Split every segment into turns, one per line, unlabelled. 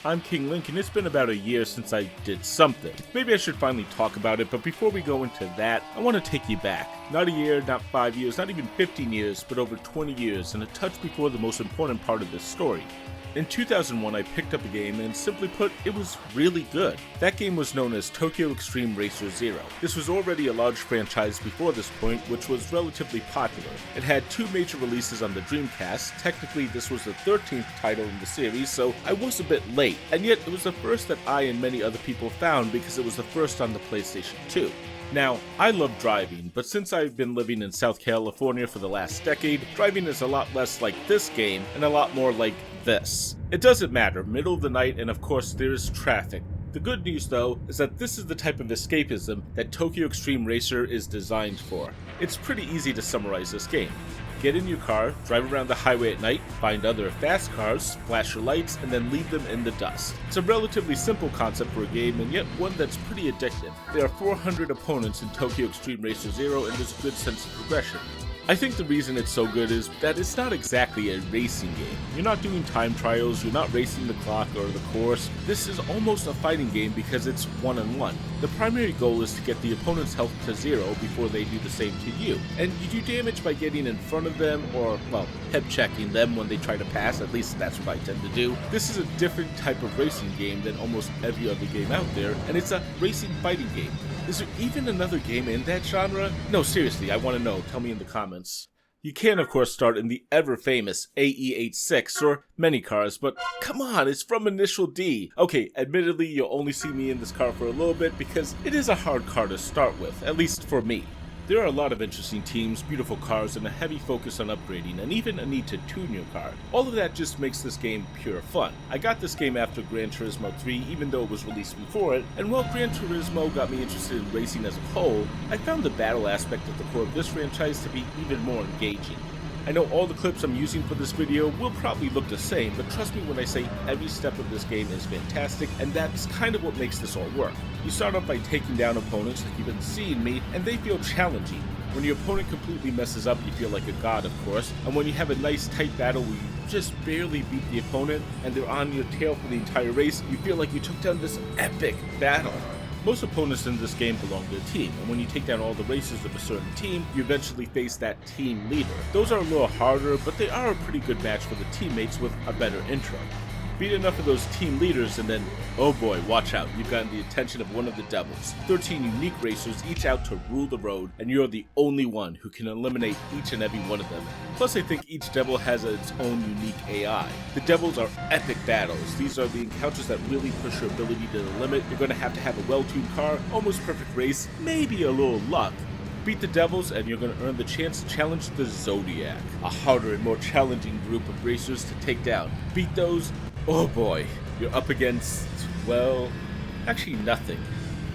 I'm King Link, and it's been about a year since I did something. Maybe I should finally talk about it, but before we go into that, I want to take you back. Not a year, not 5 years, not even 15 years, but over 20 years, and a touch before the most important part of this story. In 2001, I picked up a game, and simply put, it was really good. That game was known as Tokyo Xtreme Racer Zero. This was already a large franchise before this point, which was relatively popular. It had 2 major releases on the Dreamcast. Technically, this was the 13th title in the series, so I was a bit late, and yet it was the first that I and many other people found because it was the first on the PlayStation 2. Now, I love driving, but since I've been living in South California for the last decade, driving is a lot less like this game and a lot more like this. It doesn't matter, middle of the night, and of course there's traffic. The good news though is that this is the type of escapism that Tokyo Xtreme Racer is designed for. It's pretty easy to summarize this game. Get in your car, drive around the highway at night, find other fast cars, flash your lights, and then leave them in the dust. It's a relatively simple concept for a game, and yet one that's pretty addictive. There are 400 opponents in Tokyo Xtreme Racer Zero, and there's a good sense of progression. I think the reason it's so good is that it's not exactly a racing game. You're not doing time trials, you're not racing the clock or the course. This is almost a fighting game because it's one-on-one. The primary goal is to get the opponent's health to 0 before they do the same to you. And you do damage by getting in front of them or, well, head checking them when they try to pass, at least that's what I tend to do. This is a different type of racing game than almost every other game out there, and it's a racing fighting game. Is there even another game in that genre? No, seriously, I want to know. Tell me in the comments. You can, of course, start in the ever-famous AE86 or many cars, but come on, it's from Initial D. Okay, admittedly, you'll only see me in this car for a little bit because it is a hard car to start with, at least for me. There are a lot of interesting teams, beautiful cars, and a heavy focus on upgrading, and even a need to tune your car. All of that just makes this game pure fun. I got this game after Gran Turismo 3, even though it was released before it, and while Gran Turismo got me interested in racing as a whole, I found the battle aspect at the core of this franchise to be even more engaging. I know all the clips I'm using for this video will probably look the same, but trust me when I say every step of this game is fantastic, and that's kind of what makes this all work. You start off by taking down opponents like you've been seeing me, and they feel challenging. When your opponent completely messes up, you feel like a god, of course, and when you have a nice tight battle where you just barely beat the opponent, and they're on your tail for the entire race, you feel like you took down this epic battle. Most opponents in this game belong to a team, and when you take down all the racers of a certain team, you eventually face that team leader. Those are a little harder, but they are a pretty good match for the teammates with a better intro. Beat enough of those team leaders and then, oh boy, watch out, you've gotten the attention of one of the devils. 13 unique racers, each out to rule the road, and you're the only one who can eliminate each and every one of them. Plus I think each devil has its own unique AI. The devils are epic battles. These are the encounters that really push your ability to the limit. You're going to have a well-tuned car, almost perfect race, maybe a little luck. Beat the devils and you're going to earn the chance to challenge the Zodiac, a harder and more challenging group of racers to take down. Beat those, oh boy, you're up against, well, actually nothing.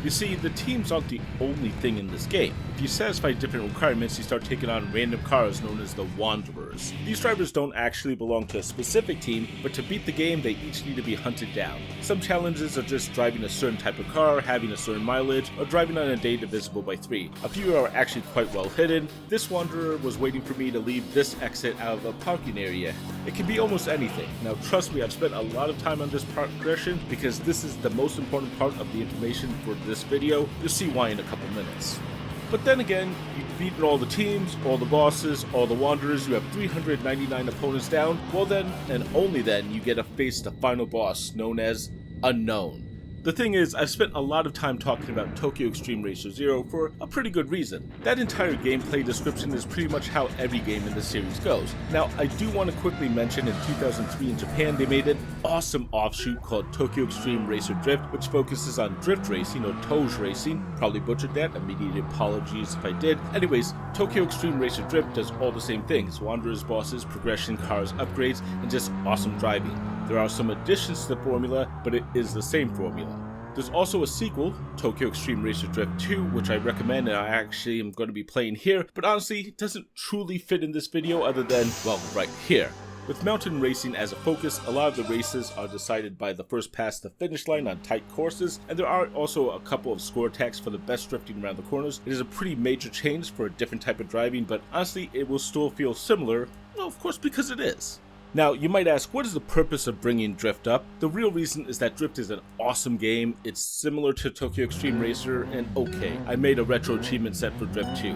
You see, the teams aren't the only thing in this game. If you satisfy different requirements, you start taking on random cars known as the Wanderers. These drivers don't actually belong to a specific team, but to beat the game, they each need to be hunted down. Some challenges are just driving a certain type of car, having a certain mileage, or driving on a day divisible by 3. A few are actually quite well hidden. This Wanderer was waiting for me to leave this exit out of a parking area. It can be almost anything. Now trust me, I've spent a lot of time on this progression because this is the most important part of the information for this video. You'll see why in a couple minutes. But then again, you've beaten all the teams, all the bosses, all the Wanderers, you have 399 opponents down, well then, and only then, you get to face the final boss, known as Unknown. The thing is, I've spent a lot of time talking about Tokyo Xtreme Racer Zero for a pretty good reason. That entire gameplay description is pretty much how every game in the series goes. Now, I do want to quickly mention in 2003 in Japan, they made an awesome offshoot called Tokyo Xtreme Racer Drift, which focuses on drift racing or toge racing. Probably butchered that, immediate apologies if I did. Anyways, Tokyo Xtreme Racer Drift does all the same things: Wanderers, bosses, progression, cars, upgrades, and just awesome driving. There are some additions to the formula, but it is the same formula. There's also a sequel, Tokyo Xtreme Racer Drift 2, which I recommend and I actually am going to be playing here, but honestly, it doesn't truly fit in this video other than, well, right here. With mountain racing as a focus, a lot of the races are decided by the first pass the finish line on tight courses, and there are also a couple of score attacks for the best drifting around the corners. It is a pretty major change for a different type of driving, but honestly, it will still feel similar, well, of course, because it is. Now, you might ask, what is the purpose of bringing Drift up? The real reason is that Drift is an awesome game. It's similar to Tokyo Xtreme Racer, and okay, I made a retro achievement set for Drift 2.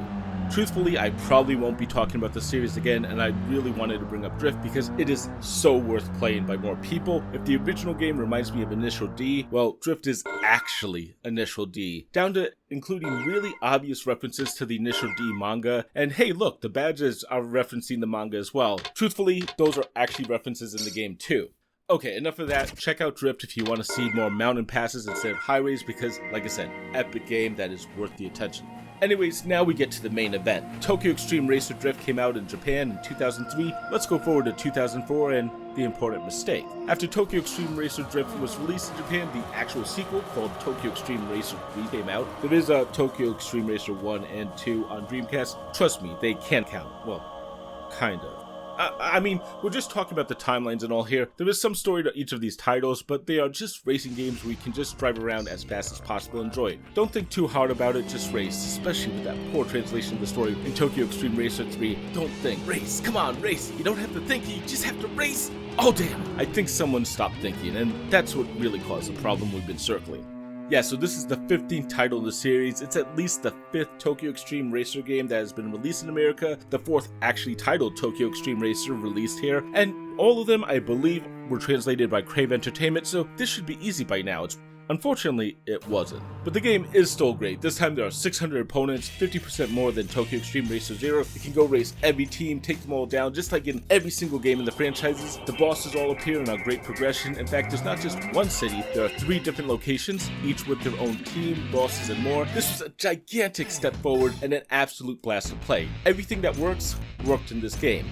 Truthfully, I probably won't be talking about the series again, and I really wanted to bring up Drift because it is so worth playing by more people. If the original game reminds me of Initial D, well, Drift is actually Initial D, down to including really obvious references to the Initial D manga, and hey look, the badges are referencing the manga as well. Truthfully, those are actually references in the game too. Okay, enough of that. Check out Drift if you want to see more mountain passes instead of highways because, like I said, epic game that is worth the attention. Anyways, now we get to the main event. Tokyo Xtreme Racer Drift came out in Japan in 2003. Let's go forward to 2004 and the important mistake. After Tokyo Xtreme Racer Drift was released in Japan, the actual sequel called Tokyo Xtreme Racer 3 came out. There is a Tokyo Xtreme Racer 1 and 2 on Dreamcast. Trust me, they can count. Well, kind of. I mean, we're just talking about the timelines and all here. There is some story to each of these titles, but they are just racing games where you can just drive around as fast as possible and enjoy it. Don't think too hard about it, just race, especially with that poor translation of the story in Tokyo Xtreme Racer 3. Don't think. Race. Come on, race. You don't have to think, you just have to race. Oh damn. I think someone stopped thinking, and that's what really caused the problem we've been circling. Yeah, so this is the 15th title in the series. It's at least the 5th Tokyo Xtreme Racer game that has been released in America, the 4th actually titled Tokyo Xtreme Racer released here, and all of them, I believe, were translated by Crave Entertainment, so this should be easy by now. Unfortunately, it wasn't. But the game is still great. This time there are 600 opponents, 50% more than Tokyo Xtreme Racer 0. You can go race every team, take them all down, just like in every single game in the franchises. The bosses all appear in a great progression. In fact, there's not just one city, there are 3 different locations, each with their own team, bosses, and more. This was a gigantic step forward and an absolute blast to play. Everything that works, worked in this game.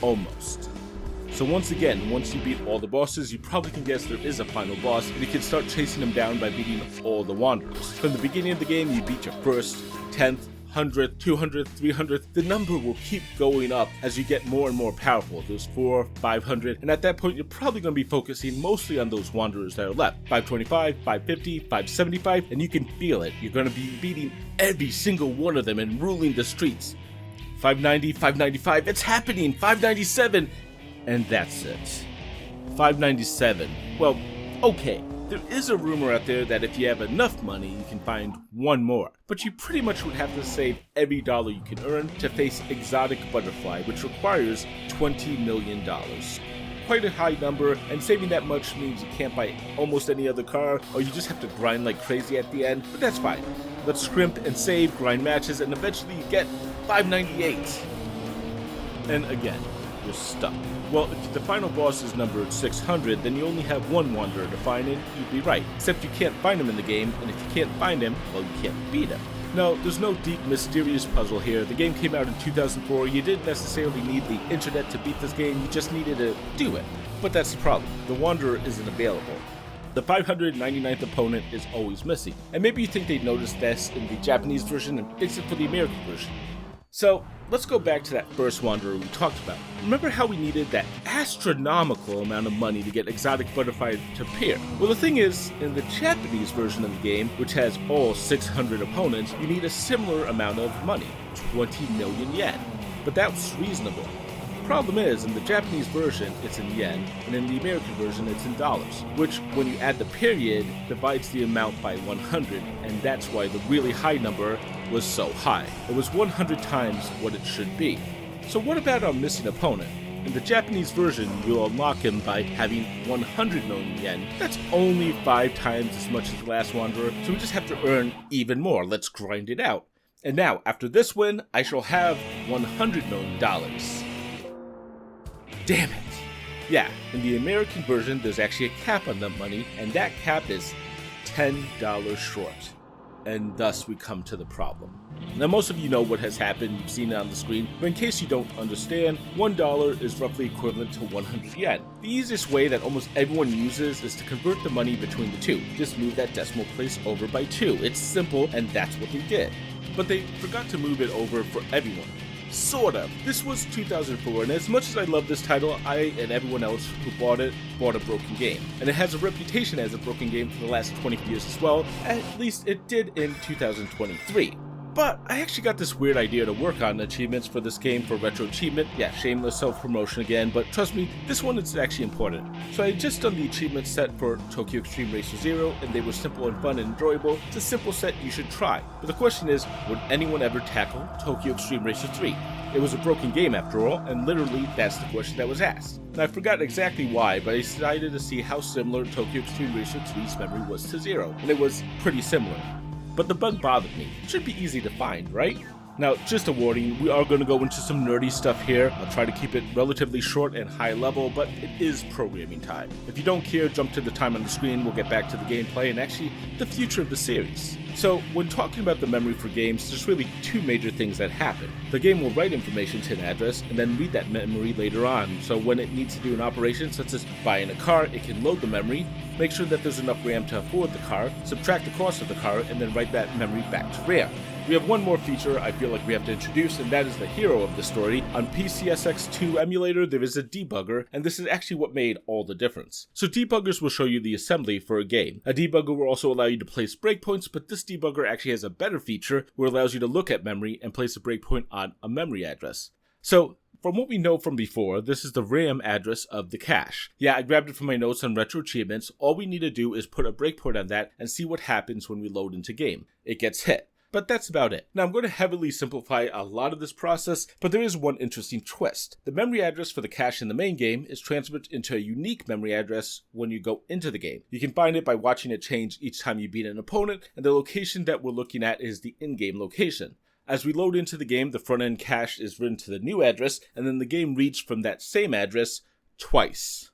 Almost. So once again, once you beat all the bosses, you probably can guess there is a final boss, and you can start chasing them down by beating all the Wanderers. From the beginning of the game, you beat your 1st, 10th, 100th, 200th, 300th. The number will keep going up as you get more and more powerful. There's 4, 500, and at that point, you're probably going to be focusing mostly on those Wanderers that are left. 525, 550, 575, and you can feel it. You're going to be beating every single one of them and ruling the streets. 590, 595, it's happening! 597! And that's it. 597. Well, okay, there is a rumor out there that if you have enough money, you can find one more. But you pretty much would have to save every dollar you can earn to face Exotic Butterfly, which requires $20 million. Quite a high number, and saving that much means you can't buy almost any other car, or you just have to grind like crazy at the end, but that's fine. Let's scrimp and save, grind matches, and eventually you get 598. And again, you're stuck. Well, if the final boss is numbered 600, then you only have one Wanderer to find, and you'd be right. Except you can't find him in the game, and if you can't find him, well, you can't beat him. No, there's no deep, mysterious puzzle here. The game came out in 2004. You didn't necessarily need the internet to beat this game, you just needed to do it. But that's the problem. The Wanderer isn't available. The 599th opponent is always missing. And maybe you think they'd notice this in the Japanese version and fix it for the American version. So, let's go back to that first Wanderer we talked about. Remember how we needed that astronomical amount of money to get Exotic Butterfly to appear? Well, the thing is, in the Japanese version of the game, which has all 600 opponents, you need a similar amount of money, 20 million yen. But that's reasonable. The problem is, in the Japanese version, it's in yen, and in the American version, it's in dollars, which, when you add the period, divides the amount by 100, and that's why the really high number was so high. It was 100 times what it should be. So what about our missing opponent? In the Japanese version, you'll unlock him by having 100 million yen. That's only 5 times as much as the last Wanderer, so we just have to earn even more. Let's grind it out. And now, after this win, I shall have $100 million. Damn it. Yeah, in the American version, there's actually a cap on the money, and that cap is $10 short. And thus we come to the problem. Now most of you know what has happened, you've seen it on the screen, but in case you don't understand, $1 is roughly equivalent to 100 yen. The easiest way that almost everyone uses is to convert the money between the two. Just move that decimal place over by 2. It's simple, and that's what they did. But they forgot to move it over for everyone. Sort of. This was 2004, and as much as I love this title, I and everyone else who bought a broken game. And it has a reputation as a broken game for the last 20 years as well, at least it did in 2023. But I actually got this weird idea to work on achievements for this game for retro achievement. Yeah, shameless self-promotion again, but trust me, this one is actually important. So I had just done the achievement set for Tokyo Xtreme Racer 0, and they were simple and fun and enjoyable. It's a simple set you should try. But the question is, would anyone ever tackle Tokyo Xtreme Racer 3? It was a broken game after all, and literally that's the question that was asked. And I forgot exactly why, but I decided to see how similar Tokyo Xtreme Racer 3's memory was to 0, and it was pretty similar. But the bug bothered me. It should be easy to find, right? Now, just a warning, we are going to go into some nerdy stuff here. I'll try to keep it relatively short and high level, but it is programming time. If you don't care, jump to the time on the screen, we'll get back to the gameplay and actually the future of the series. So, when talking about the memory for games, there's really two major things that happen. The game will write information to an address and then read that memory later on, so when it needs to do an operation such as buying a car, it can load the memory, make sure that there's enough RAM to afford the car, subtract the cost of the car, and then write that memory back to RAM. We have one more feature I feel like we have to introduce, and that is the hero of the story. On PCSX2 emulator, there is a debugger, and this is actually what made all the difference. So debuggers will show you the assembly for a game. A debugger will also allow you to place breakpoints, but this debugger actually has a better feature where it allows you to look at memory and place a breakpoint on a memory address. So, from what we know from before, this is the RAM address of the cache. Yeah, I grabbed it from my notes on retro achievements. All we need to do is put a breakpoint on that and see what happens when we load into game. It gets hit. But that's about it. Now I'm going to heavily simplify a lot of this process, but there is one interesting twist. The memory address for the cache in the main game is transferred into a unique memory address when you go into the game. You can find it by watching it change each time you beat an opponent, and the location that we're looking at is the in-game location. As we load into the game, the front-end cache is written to the new address, and then the game reads from that same address twice.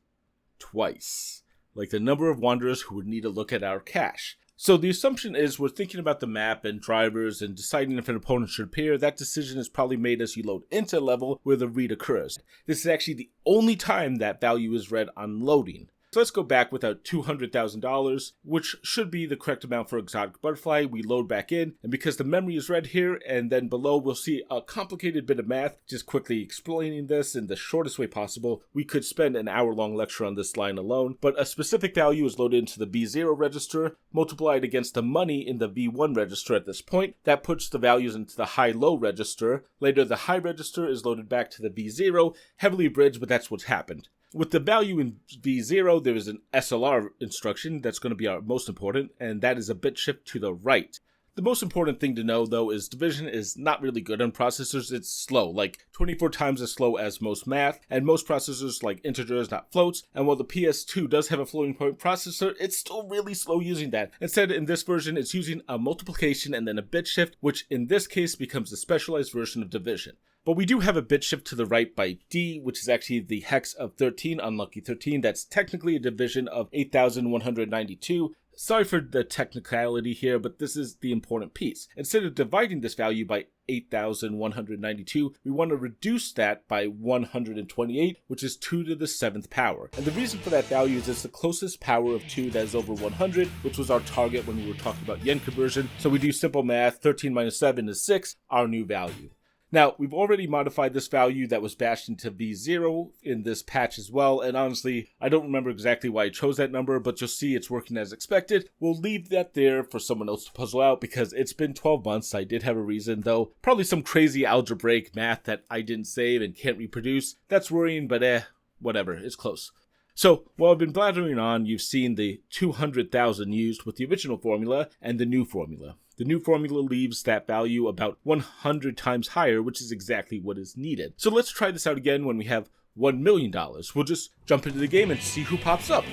Like the number of wanderers who would need to look at our cache. So the assumption is we're thinking about the map and drivers and deciding if an opponent should appear. That decision is probably made as you load into a level where the read occurs. This is actually the only time that value is read on loading. So let's go back with our $200,000, which should be the correct amount for Exotic Butterfly. We load back in, and because the memory is read here, and then below we'll see a complicated bit of math, just quickly explaining this in the shortest way possible. We could spend an hour-long lecture on this line alone, but a specific value is loaded into the B0 register, multiplied against the money in the V1 register at this point. That puts the values into the high-low register. Later, the high register is loaded back to the V0, heavily abridged, but that's what's happened. With the value in V0, there is an SLR instruction that's going to be our most important, and that is a bit shift to the right. The most important thing to know, though, is division is not really good on processors. It's slow, like 24 times as slow as most math, and most processors like integers, not floats. And while the PS2 does have a floating point processor, it's still really slow using that. Instead, in this version, it's using a multiplication and then a bit shift, which in this case becomes a specialized version of division. But we do have a bit shift to the right by D, which is actually the hex of 13, unlucky 13. That's technically a division of 8,192. Sorry for the technicality here, but this is the important piece. Instead of dividing this value by 8,192, we want to reduce that by 128, which is 2 to the 7th power. And the reason for that value is it's the closest power of 2 that is over 100, which was our target when we were talking about yen conversion. So we do simple math, 13 minus 7 is 6, our new value. Now, we've already modified this value that was bashed into V0 in this patch as well, and honestly, I don't remember exactly why I chose that number, but you'll see it's working as expected. We'll leave that there for someone else to puzzle out because it's been 12 months. I did have a reason, though. Probably some crazy algebraic math that I didn't save and can't reproduce. That's worrying, but whatever, it's close. So, while I've been blathering on, you've seen the 200,000 used with the original formula and the new formula. The new formula leaves that value about 100 times higher, which is exactly what is needed. So let's try this out again when we have $1 million. We'll just jump into the game and see who pops up.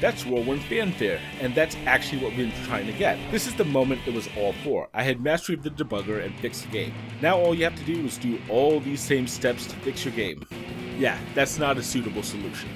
That's Whirlwind Fanfare, and that's actually what we've been trying to get. This is the moment it was all for. I had mastery of the debugger and fixed the game. Now all you have to do is do all these same steps to fix your game. Yeah, that's not a suitable solution.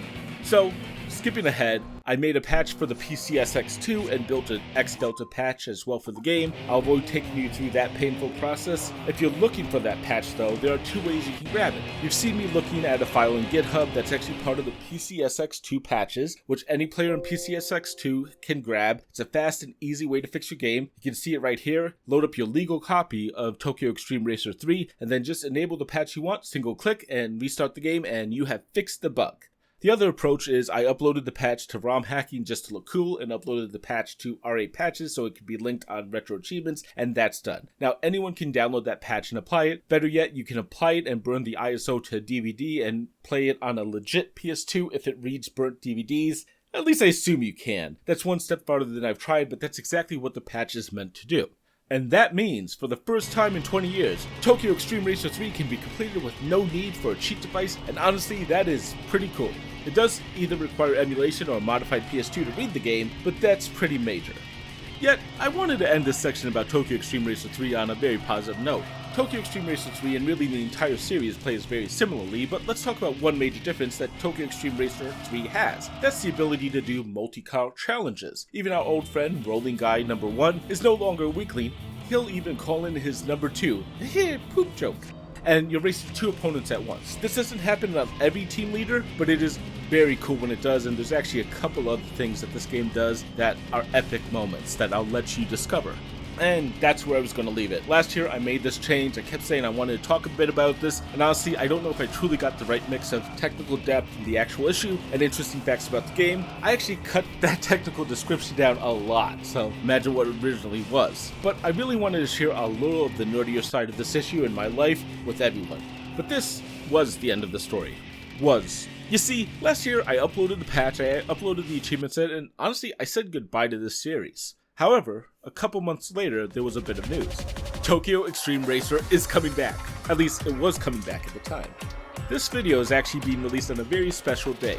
So, skipping ahead, I made a patch for the PCSX2 and built an X-Delta patch as well for the game. I'll avoid taking you through that painful process. If you're looking for that patch though, there are two ways you can grab it. You've seen me looking at a file in GitHub that's actually part of the PCSX2 patches, which any player in PCSX2 can grab. It's a fast and easy way to fix your game. You can see it right here. Load up your legal copy of Tokyo Xtreme Racer 3 and then just enable the patch you want, single click and restart the game and you have fixed the bug. The other approach is I uploaded the patch to ROM hacking just to look cool and uploaded the patch to RA patches so it could be linked on Retro Achievements, and that's done. Now anyone can download that patch and apply it. Better yet, you can apply it and burn the ISO to DVD and play it on a legit PS2 if it reads burnt DVDs. At least I assume you can. That's one step farther than I've tried, but that's exactly what the patch is meant to do. And that means, for the first time in 20 years, Tokyo Xtreme Racer 3 can be completed with no need for a cheat device, and honestly, that is pretty cool. It does either require emulation or a modified PS2 to read the game, but that's pretty major. Yet, I wanted to end this section about Tokyo Xtreme Racer 3 on a very positive note. Tokyo Xtreme Racer 3 and really the entire series plays very similarly, but let's talk about one major difference that Tokyo Xtreme Racer 3 has. That's the ability to do multi-car challenges. Even our old friend, Rolling Guy number 1, is no longer a weakling. He'll even call in his number 2. Poop joke. And you're racing 2 opponents at once. This doesn't happen on every team leader, but it is very cool when it does, and there's actually a couple other things that this game does that are epic moments that I'll let you discover. And that's where I was going to leave it. Last year I made this change. I kept saying I wanted to talk a bit about this, and honestly I don't know if I truly got the right mix of technical depth in the actual issue and interesting facts about the game. I actually cut that technical description down a lot, so imagine what it originally was. But I really wanted to share a little of the nerdier side of this issue in my life with everyone. But this was the end of the story. You see, last year I uploaded the patch, I uploaded the achievement set, and honestly I said goodbye to this series. However, a couple months later, there was a bit of news. Tokyo Xtreme Racer is coming back. At least it was coming back at the time. This video is actually being released on a very special day,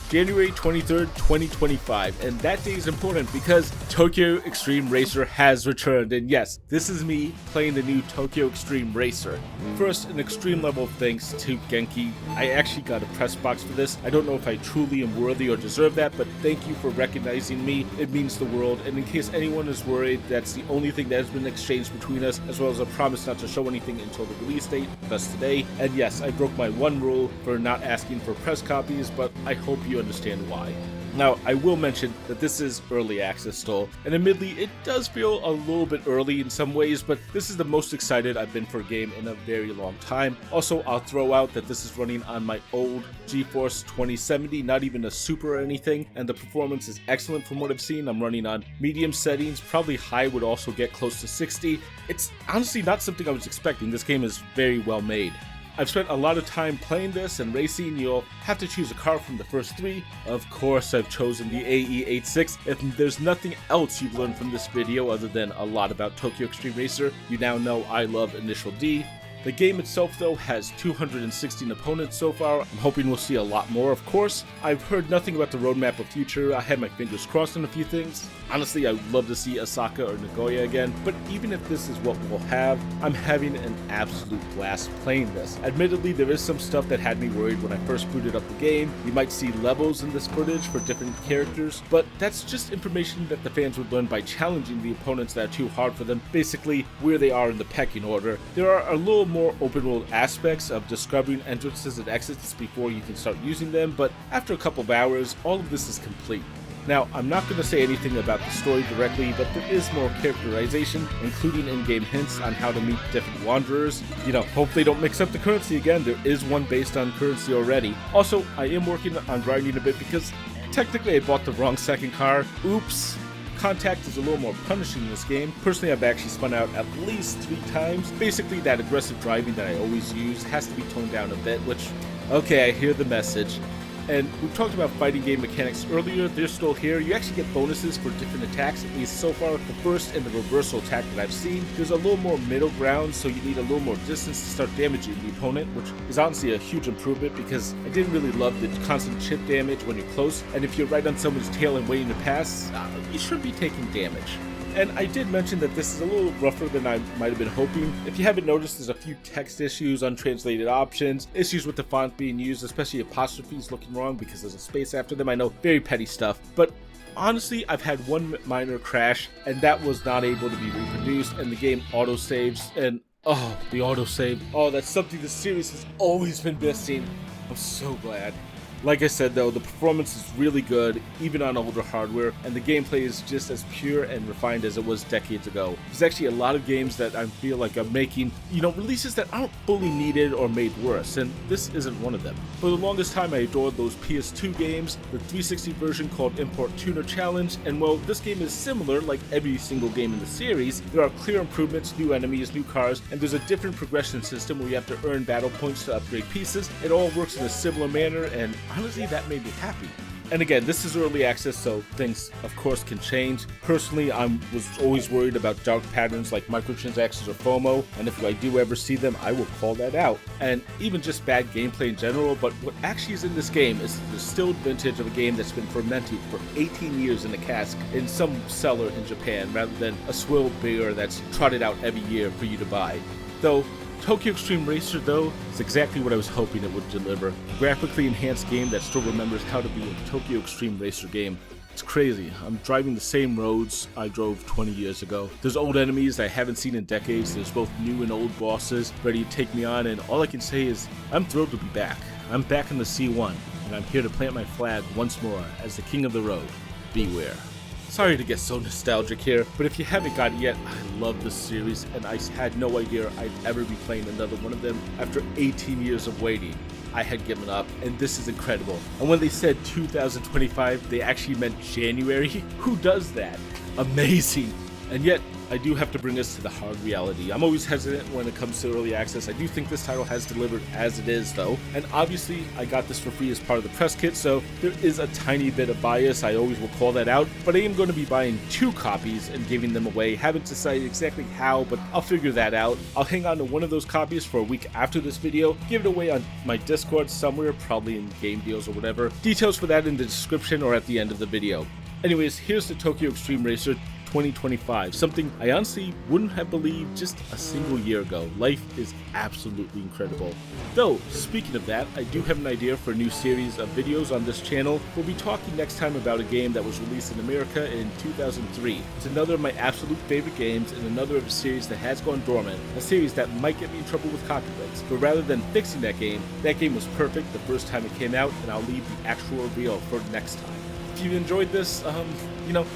January 23rd, 2025, and that day is important because Tokyo Xtreme Racer has returned, and yes, this is me playing the new Tokyo Xtreme Racer. First, an extreme level of thanks to Genki. I actually got a press box for this. I don't know if I truly am worthy or deserve that, but thank you for recognizing me. It means the world, and in case anyone is worried, that's the only thing that has been exchanged between us, as well as a promise not to show anything until the release date, thus today. And yes, I broke my one rule for not asking for press copies, but I hope you understand why. Now, I will mention that this is early access still, and admittedly, it does feel a little bit early in some ways, but this is the most excited I've been for a game in a very long time. Also, I'll throw out that this is running on my old GeForce 2070, not even a Super or anything, and the performance is excellent from what I've seen. I'm running on medium settings, probably high would also get close to 60. It's honestly not something I was expecting. This game is very well made. I've spent a lot of time playing this and racing. You'll have to choose a car from the first 3. Of course, I've chosen the AE86. If there's nothing else you've learned from this video other than a lot about Tokyo Xtreme Racer, you now know I love Initial D. The game itself, though, has 216 opponents so far. I'm hoping we'll see a lot more, of course. I've heard nothing about the roadmap or future. I had my fingers crossed on a few things. Honestly, I would love to see Osaka or Nagoya again, but even if this is what we'll have, I'm having an absolute blast playing this. Admittedly, there is some stuff that had me worried when I first booted up the game. You might see levels in this footage for different characters, but that's just information that the fans would learn by challenging the opponents that are too hard for them, basically where they are in the pecking order. There are a little more open world aspects of discovering entrances and exits before you can start using them, but after a couple of hours, all of this is complete. Now, I'm not going to say anything about the story directly, but there is more characterization, including in-game hints on how to meet different wanderers. Hope they don't mix up the currency again. There is one based on currency already. Also, I am working on grinding a bit because technically I bought the wrong second car. Oops. Contact is a little more punishing in this game. Personally, I've actually spun out at least 3 times. Basically, that aggressive driving that I always use has to be toned down a bit, which, okay, I hear the message. And we've talked about fighting game mechanics earlier. They're still here. You actually get bonuses for different attacks, at least so far. The first and the reversal attack that I've seen, there's a little more middle ground, so you need a little more distance to start damaging the opponent, which is honestly a huge improvement because I didn't really love the constant chip damage when you're close, and if you're right on someone's tail and waiting to pass, you should be taking damage. And I did mention that this is a little rougher than I might have been hoping. If you haven't noticed, there's a few text issues, untranslated options, issues with the font being used, especially apostrophes looking wrong because there's a space after them. I know, very petty stuff, but honestly, I've had one minor crash, and that was not able to be reproduced, and the game autosaves, and the autosave. That's something the series has always been missing. I'm so glad. Like I said though, the performance is really good, even on older hardware, and the gameplay is just as pure and refined as it was decades ago. There's actually a lot of games that I feel like I'm making, releases that aren't fully needed or made worse, and this isn't one of them. For the longest time I adored those PS2 games, the 360 version called Import Tuner Challenge, and while this game is similar like every single game in the series, there are clear improvements, new enemies, new cars, and there's a different progression system where you have to earn battle points to upgrade pieces. It all works in a similar manner, and honestly that made me happy. And again, this is early access, so things of course can change. Personally, I was always worried about dark patterns like microtransactions or FOMO, and if I do ever see them, I will call that out. And even just bad gameplay in general, but what actually is in this game is the distilled vintage of a game that's been fermented for 18 years in a cask in some cellar in Japan, rather than a swill beer that's trotted out every year for you to buy. Though Tokyo Xtreme Racer, though, is exactly what I was hoping it would deliver. A graphically enhanced game that still remembers how to be a Tokyo Xtreme Racer game. It's crazy. I'm driving the same roads I drove 20 years ago. There's old enemies I haven't seen in decades. There's both new and old bosses ready to take me on, and all I can say is I'm thrilled to be back. I'm back in the C1, and I'm here to plant my flag once more as the king of the road. Beware. Sorry to get so nostalgic here, but if you haven't got it yet, I love this series, and I had no idea I'd ever be playing another one of them. After 18 years of waiting, I had given up, and this is incredible. And when they said 2025, they actually meant January. Who does that? Amazing. And yet, I do have to bring us to the hard reality. I'm always hesitant when it comes to early access. I do think this title has delivered as it is though, and obviously I got this for free as part of the press kit, so there is a tiny bit of bias, I always will call that out, but I am going to be buying 2 copies and giving them away. Haven't decided exactly how, but I'll figure that out. I'll hang on to one of those copies for a week after this video, give it away on my Discord somewhere, probably in game deals or whatever. Details for that in the description or at the end of the video. Anyways, here's the Tokyo Xtreme Racer 2025, something I honestly wouldn't have believed just a single year ago. Life is absolutely incredible. Though, speaking of that, I do have an idea for a new series of videos on this channel. We'll be talking next time about a game that was released in America in 2003. It's another of my absolute favorite games and another of a series that has gone dormant, a series that might get me in trouble with copyrights. But rather than fixing that game was perfect the first time it came out, and I'll leave the actual reveal for next time. If you enjoyed this,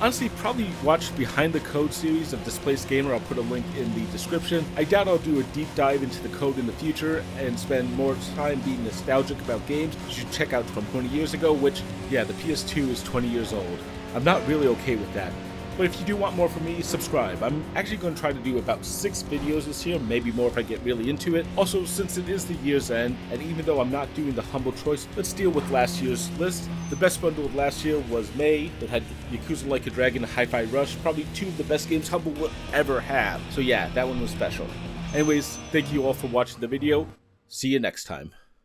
honestly, probably watch Behind the Code series of Displaced Gamer. I'll put a link in the description. I doubt I'll do a deep dive into the code in the future and spend more time being nostalgic about games you should check out from 20 years ago, which, yeah, the PS2 is 20 years old. I'm not really okay with that. But if you do want more from me, subscribe. I'm actually going to try to do about 6 videos this year, maybe more if I get really into it. Also, since it is the year's end, and even though I'm not doing the humble choice, let's deal with last year's list. The best bundle of last year was May, that had Yakuza Like a Dragon and Hi-Fi Rush, probably 2 of the best games Humble will ever have. So yeah, that one was special. Anyways, thank you all for watching the video. See you next time.